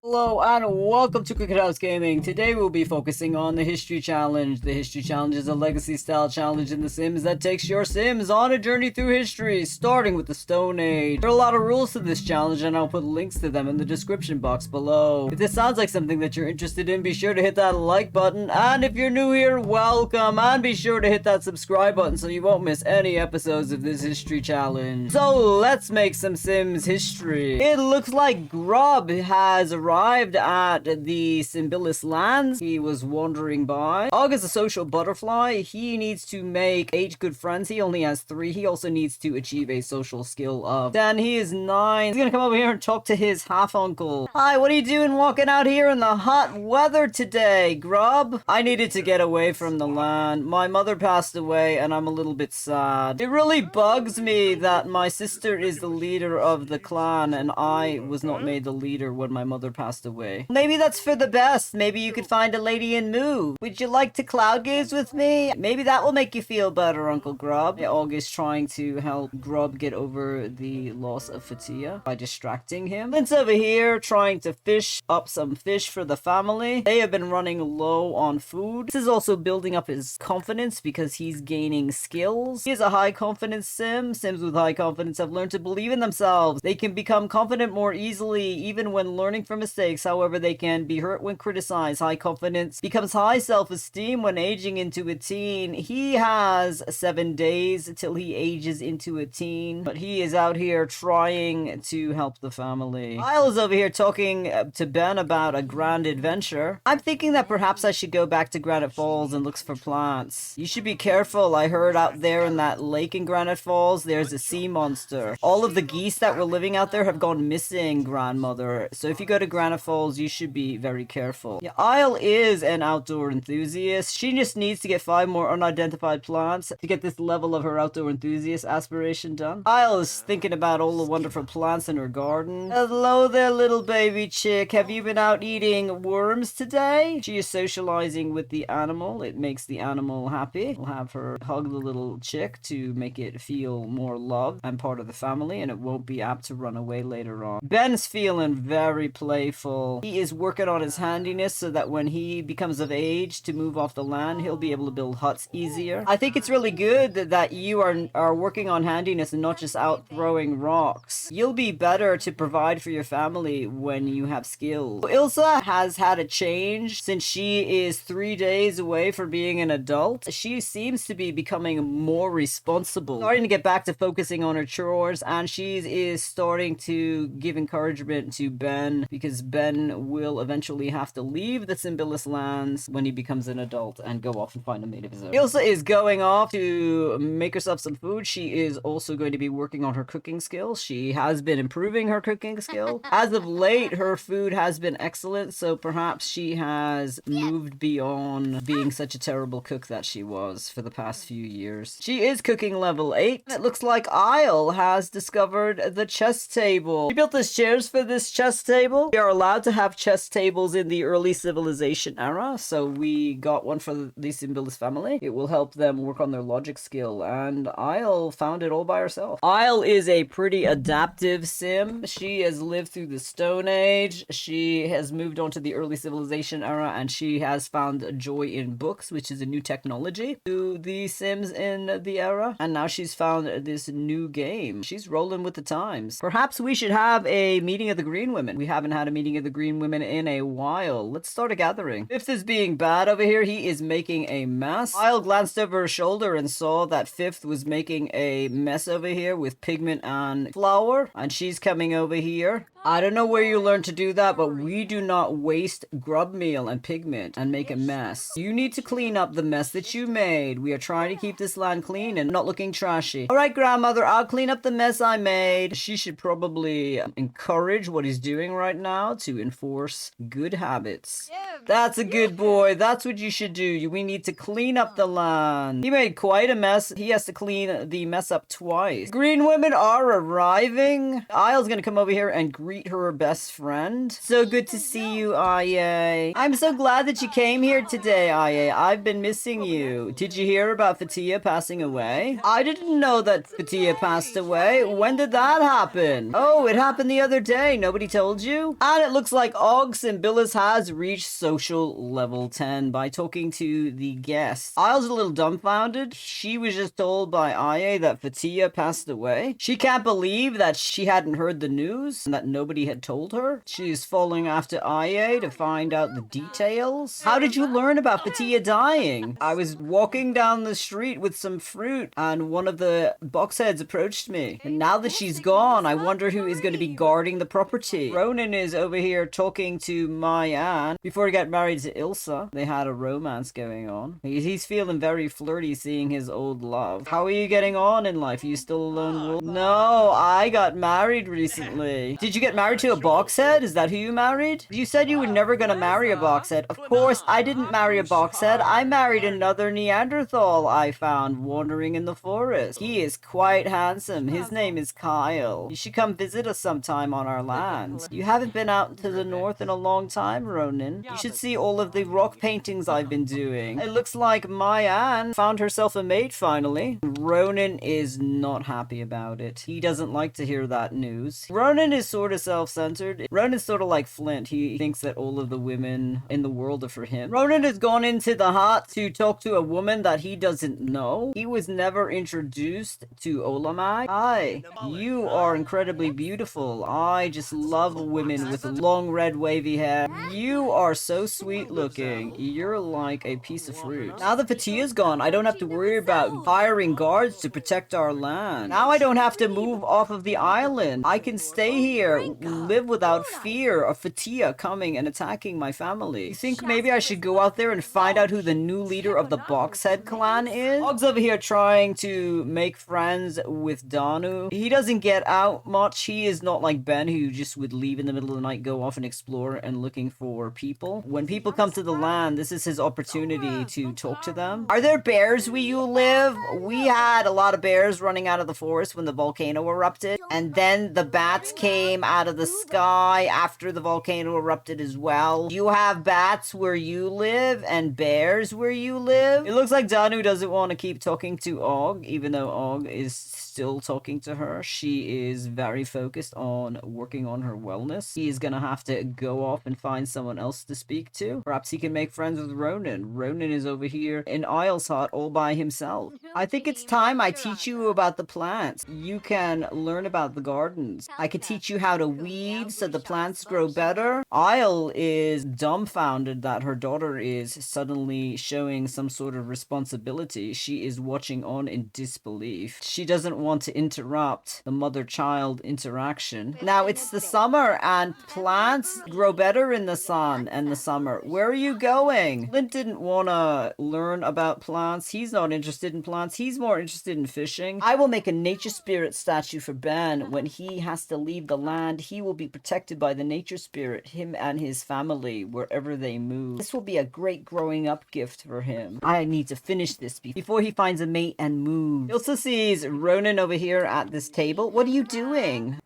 Hello and welcome to Cricket House Gaming. Today we'll be focusing on the History Challenge. The History Challenge is a legacy style challenge in The Sims that takes your Sims on a journey through history, starting with the Stone Age. There are a lot of rules to this challenge and I'll put links to them in the description box below. If this sounds like something that you're interested in, be sure to hit that like button, and if you're new here, welcome, and be sure to hit that subscribe button so you won't miss any episodes of this History Challenge. So let's make some Sims history. It looks like Grub has arrived at the Simbilis lands. He was wandering by. Og is a social butterfly. He needs to make 8 good friends. He only has 3. He also needs to achieve a social skill of 10. He is 9. He's gonna come over here and talk to his half-uncle. Hi, what are you doing walking out here in the hot weather today, Grub? I needed to get away from the land. My mother passed away and I'm a little bit sad. It really bugs me that my sister is the leader of the clan and I was not made the leader when my mother passed away. Maybe that's for the best. Maybe you could find a lady and move. Would you like to cloud gaze with me? Maybe that will make you feel better, Uncle Grub. Og is trying to help Grub get over the loss of Fatia by distracting him. Clint's over here trying to fish up some fish for the family. They have been running low on food. This is also building up his confidence because he's gaining skills. He is a high confidence sim. Sims with high confidence have learned to believe in themselves. They can become confident more easily even when learning from mistakes. However, they can be hurt when criticized. High confidence becomes high self-esteem when aging into a teen. He has 7 days till he ages into a teen, but he is out here trying to help the family. Isle is over here talking to Ben about a grand adventure. I'm thinking that perhaps I should go back to Granite Falls and look for plants. You should be careful. I heard out there in that lake in Granite Falls, there's a sea monster. All of the geese that were living out there have gone missing, grandmother. So if you go to Granite Falls, you should be very careful. Yeah, Isle is an outdoor enthusiast. She just needs to get 5 more unidentified plants to get this level of her outdoor enthusiast aspiration done. Isle is thinking about all the wonderful plants in her garden. Hello there, little baby chick. Have you been out eating worms today? She is socializing with the animal. It makes the animal happy. We'll have her hug the little chick to make it feel more loved and part of the family, and it won't be apt to run away later on. Ben's feeling very playful. He is working on his handiness so that when he becomes of age to move off the land, he'll be able to build huts easier. I think it's really good that you are working on handiness and not just out throwing rocks. You'll be better to provide for your family when you have skills. Ilsa has had a change since she is 3 days away from being an adult. She seems to be becoming more responsible, starting to get back to focusing on her chores, and she is starting to give encouragement to Ben because Ben will eventually have to leave the Simbilis lands when he becomes an adult and go off and find a mate of his own. Ilsa is going off to make herself some food. She is also going to be working on her cooking skills. She has been improving her cooking skill. As of late, her food has been excellent, so perhaps she has moved beyond being such a terrible cook that she was for the past few years. She is cooking level 8. It looks like Isle has discovered the chess table. She built us chairs for this chess table. We are allowed to have chess tables in the early civilization era, so we got one for the Simbilis family. It will help them work on their logic skill, and Isle found it all by herself. Isle is a pretty adaptive sim. She has lived through the Stone Age. She has moved on to the early civilization era, and she has found joy in books, which is a new technology to the Sims in the era. And now she's found this new game. She's rolling with the times. Perhaps we should have a meeting of the Green Women. We haven't had a meeting of the Green Women in a while. Let's start a gathering. Fifth is being bad over here. He is making a mess. Isle glanced over her shoulder and saw that Fifth was making a mess over here with pigment and flour, and she's coming over here. I don't know where you learned to do that, but we do not waste grub meal and pigment and make a mess. You need to clean up the mess that you made. We are trying to keep this land clean and not looking trashy. All right, grandmother, I'll clean up the mess I made. She should probably encourage what he's doing right now to enforce good habits. That's a good boy. That's what you should do. We need to clean up the land. He made quite a mess. He has to clean the mess up twice. Green women are arriving. Isle's gonna come over here and greet her best friend. So good to see you, Aye. I'm so glad that you came here today, Aye. I've been missing you. Did you hear about Fatia passing away? I didn't know that Fatia passed away. When did that happen? Oh, it happened the other day. Nobody told you? And it looks like Og Simbilis has reached social level 10 by talking to the guests. Isle's a little dumbfounded. She was just told by Aya that Fatia passed away. She can't believe that she hadn't heard the news and that nobody had told her. She's following after Aya to find out the details. How did you learn about Fatia dying? I was walking down the street with some fruit and one of the boxheads approached me. And now that she's gone, I wonder who is going to be guarding the property. Ronan is over here talking to Mayan before he got married to Ilsa. They had a romance going on. He's feeling very flirty seeing his old love. How are you getting on in life? Are you still a lone wolf? No, I got married recently. Did you get married to a boxhead? Is that who you married? You said you were never gonna marry a boxhead. Of course, I didn't marry a boxhead. I married another Neanderthal I found wandering in the forest. He is quite handsome. His name is Kyle. You should come visit us sometime on our land. You haven't been out to the north in a long time, Ronan. You should see all of the rock paintings I've been doing. It looks like Mayan found herself a mate finally. Ronan is not happy about it. He doesn't like to hear that news. Ronan is sort of self-centered. Ronan's sort of like Flint. He thinks that all of the women in the world are for him. Ronan has gone into the hut to talk to a woman that he doesn't know. He was never introduced to Olamag. Hi, you are incredibly beautiful. I just love women with long red wavy hair. You are so sweet looking. You're like a piece of fruit. Now that Fatia's gone, I don't have to worry about hiring guards to protect our land. Now I don't have to move off of the island. I can stay here, live without fear of Fatia coming and attacking my family. You think maybe I should go out there and find out who the new leader of the Boxhead clan is? Og's over here trying to make friends with Danu. He doesn't get out much. He is not like Ben, who just would leave in the middle of the night, go off and explore and looking for people. When people come to the land, this is his opportunity to talk to them. Are there bears where you live? We had a lot of bears running out of the forest when the volcano erupted, and then the bats came out of the sky after the volcano erupted as well. Do you have bats where you live and bears where you live? It looks like Danu doesn't want to keep talking to Og, even though Og is still talking to her. She is very focused on working on her wellness. He is gonna have to go off and find someone else to speak to. Perhaps he can make friends with Ronan. Ronan is over here in Isle's hut all by himself. I think it's time I teach you about the plants. You can learn about the gardens. I could teach you how to weed so the plants grow better. Isle is dumbfounded that her daughter is suddenly showing some sort of responsibility. She is watching on in disbelief. She doesn't want to interrupt the mother-child interaction. Now it's the summer and plants grow better in the sun and the summer. Where are you going? Flint didn't want to learn about plants. He's not interested in plants. He's more interested in fishing. I will make a nature spirit statue for Ben. When he has to leave the land, he will be protected by the nature spirit, him and his family, wherever they move. This will be a great growing up gift for him. I need to finish this before he finds a mate and moves. He also sees Ronan over here at this table. What are you doing?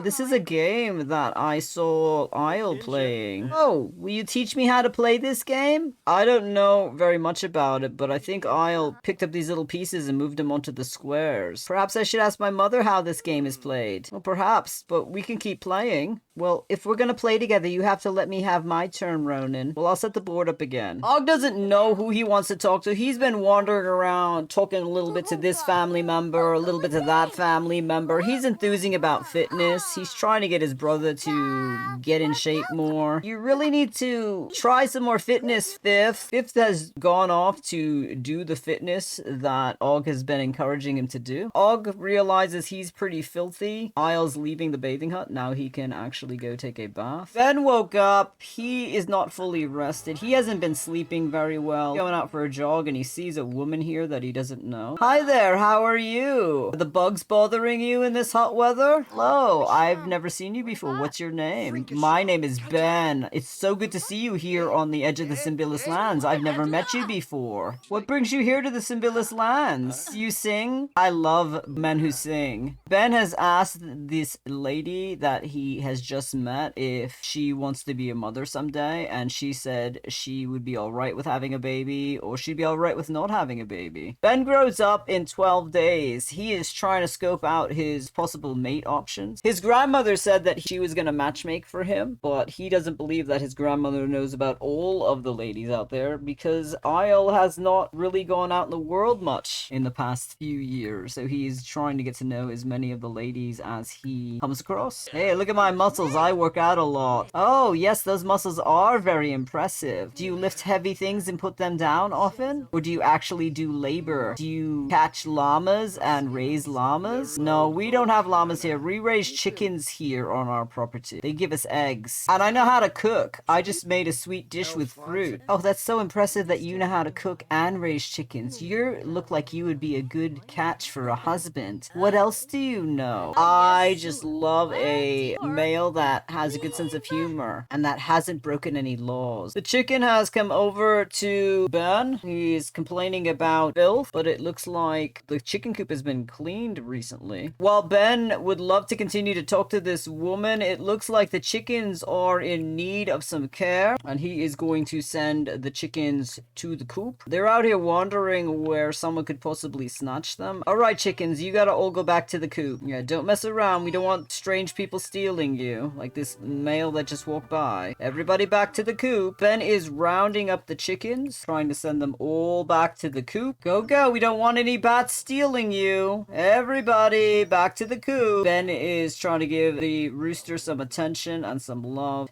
This is a game that I saw Isle playing. Oh, will you teach me how to play this game? I don't know very much about it, but I think Isle picked up these little pieces and moved them onto the squares. Perhaps I should ask my mother how this game is played. Well, perhaps, but we can keep playing. Well, if we're gonna play together, you have to let me have my turn, Ronan. Well, I'll set the board up again. Og doesn't know who he wants to talk to. He's been wandering around, talking a little bit to this family member, a little bit to that family member. He's enthusing about fitness. He's trying to get his brother to get in shape more. You really need to try some more fitness, Fifth. Fifth has gone off to do the fitness that Og has been encouraging him to do. Og realizes he's pretty filthy. Isle's leaving the bathing hut. Now he can actually go take a bath. Ben woke up. He is not fully rested. He hasn't been sleeping very well. Going out for a jog and he sees a woman here that he doesn't know. Hi there, how are you? Are the bugs bothering you in this hot weather? Hello, I've never seen you before. What's your name? My name is Ben. It's so good to see you here on the edge of the Simbilis lands. I've never met you before. What brings you here to the Simbilis lands? You sing? I love men who sing. Ben has asked this lady that he has just met if she wants to be a mother someday, and she said she would be alright with having a baby, or she'd be alright with not having a baby. Ben grows up in 12 days. He is trying to scope out his possible mate options. His grandmother said that she was going to match matchmake for him, but he doesn't believe that his grandmother knows about all of the ladies out there because Isle has not really gone out in the world much in the past few years, so he's trying to get to know as many of the ladies as he comes across. Hey, look at my muscles, I work out a lot. Oh, yes, those muscles are very impressive. Do you lift heavy things and put them down often? Or do you actually do labor? Do you catch llamas and raise llamas? No, we don't have llamas here. We raise chickens here on our property. They give us eggs. And I know how to cook. I just made a sweet dish with fruit. Oh, that's so impressive that you know how to cook and raise chickens. You look like you would be a good catch for a husband. What else do you know? I just love a male that has a good sense of humor and that hasn't broken any laws. The chicken has come over to Ben. He's complaining about filth, but it looks like the chicken coop has been cleaned recently. While Ben would love to continue to talk to this woman, it looks like the chickens are in need of some care, and he is going to send the chickens to the coop. They're out here wandering where someone could possibly snatch them. Alright, chickens, you gotta all go back to the coop. Yeah, don't mess around. We don't want strange people stealing you, like this male that just walked by. Everybody back to the coop. Ben is rounding up the chickens, trying to send them all back to the coop. Go, go. We don't want any bats stealing you. Everybody back to the coop. Ben is trying to give the rooster some attention and some love.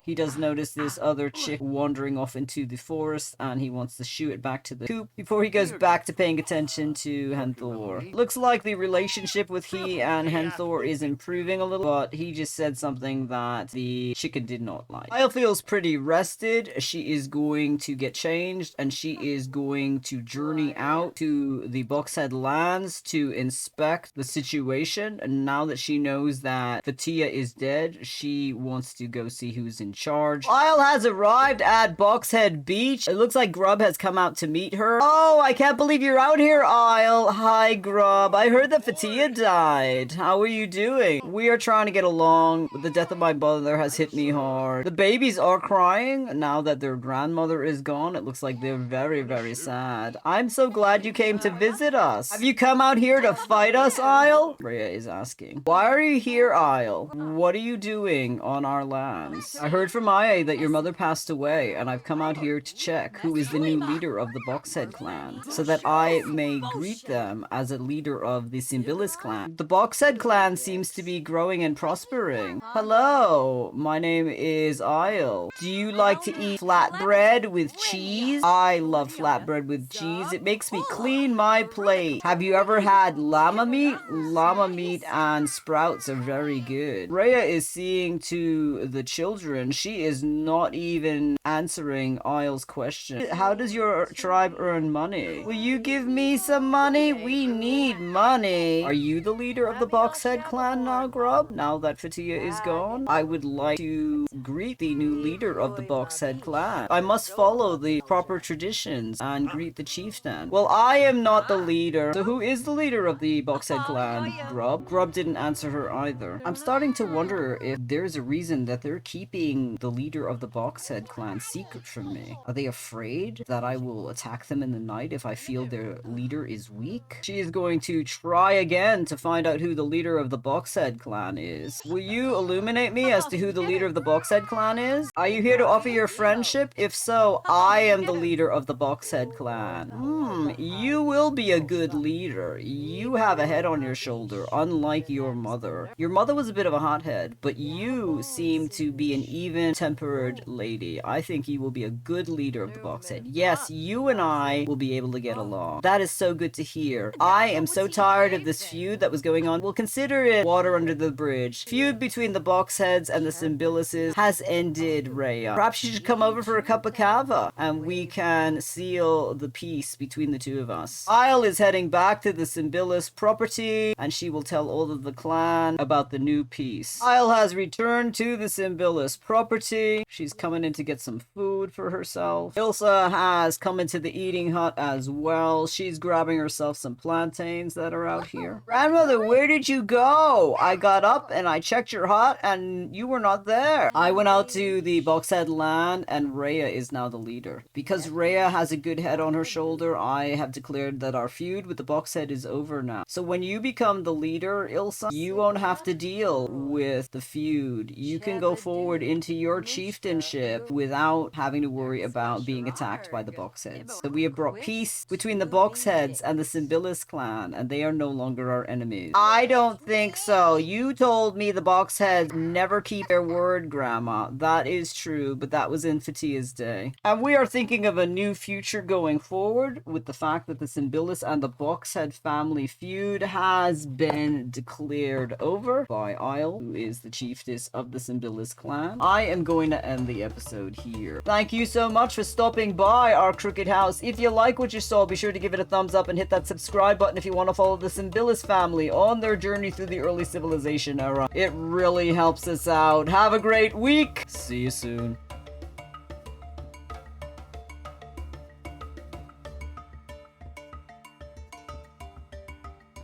He does notice this other chick wandering off into the forest, and he wants to shoo it back to the coop before he goes back to paying attention to Henthor. Looks like the relationship with he and Henthor is improving a little, but he just said something that the chicken did not like. Isle feels pretty rested. She is going to get changed, and she is going to journey out to the Boxhead lands to inspect the situation. And now that she knows that Fatia is dead, she wants to go see who's in charge. Isle has arrived at Boxhead Beach. It looks like Grub has come out to meet her. Oh, I can't believe you're out here, Isle. Hi, Grub. I heard that Fatia died. How are you doing? We are trying to get along. The death of my brother has hit me hard. The babies are crying now that their grandmother is gone. It looks like they're very, very sad. I'm so glad you came to visit us. Have you come out here to fight us, Isle? Rhea is asking. Why are you here, Isle? What are you doing on our lands? I heard from Aya that your mother passed away, and I've come out here to check who is the new leader of the Boxhead Clan, so that I may greet them as a leader of the Simbilis Clan. The Boxhead Clan seems to be growing and prospering. Hello, my name is Isle. Do you like to eat flatbread with cheese? I love flatbread with cheese. It makes me clean my plate. Have you ever had llama meat? Llama meat and sprouts are very good. Rhea is seeing to the children. She is not even answering Isle's question. How does your tribe earn money? Will you give me some money? We need money. Are you the leader of the Boxhead Clan now, Grub? Now that Fatia is gone? I would like to greet the new leader of the Boxhead Clan. I must follow the proper traditions and greet the chieftain. Well, I am not the leader. So who is the leader of the Boxhead Clan? Grub? Grub didn't answer her either. I'm starting to wonder if there's a reason that they're keeping the leader of the Boxhead Clan secret from me. Are they afraid that I will attack them in the night if I feel their leader is weak? She is going to try again to find out who the leader of the Boxhead Clan is. Will you illuminate me as to who the leader of the Boxhead Clan is? Are you here to offer your friendship? If so, I am the leader of the Boxhead Clan. You will be a good leader. You have a head on your shoulder, unlike your mother. Your mother was a bit of a hothead, but you seem to be an even-tempered lady. I think you will be a good leader of the Boxhead. Yes, you and I will be able to get along. That is so good to hear. I am so tired of this feud that was going on. We'll consider it water under the bridge. Feud between the Boxheads and the Simbilises has ended, Rhea. Perhaps you should come over for a cup of kava, and we can seal the peace between the two of us. Isle is heading back to the Simbilis property, and she will tell all of the clan about the new peace. Isle has returned to the Simbilis property. She's coming in to get some food for herself. Ilsa has come into the eating hut as well. She's grabbing herself some plantains that are out here. Grandmother, where did you go? I got up and I checked your hut and you were not there. I went out to the Boxhead land and Rhea is now the leader. Because Rhea has a good head on her shoulder, I have declared that our feud with the Boxhead is over now. So when you become the leader, Ilsa, you won't have to deal with the feud. You can go forward into your chieftainship without having to worry about being attacked by the Boxheads. So we have brought peace between the Boxheads and the Simbilis Clan, and they are no longer our enemies. I don't think so. You told me the Boxheads never keep their word, Grandma. That is true, but that was in Fatia's day. And we are thinking of a new future going forward with the fact that the Simbilis and the Boxhead family feud has been declared over by Isle, who is the chiefess of the Simbilis clan. I am going to end the episode here. Thank you so much for stopping by our crooked house. If you like what you saw, be sure to give it a thumbs up and hit that subscribe button if you want to follow the Simbilis family on their journey through the early civilization era. It really helps us out. Have a great week. See you soon.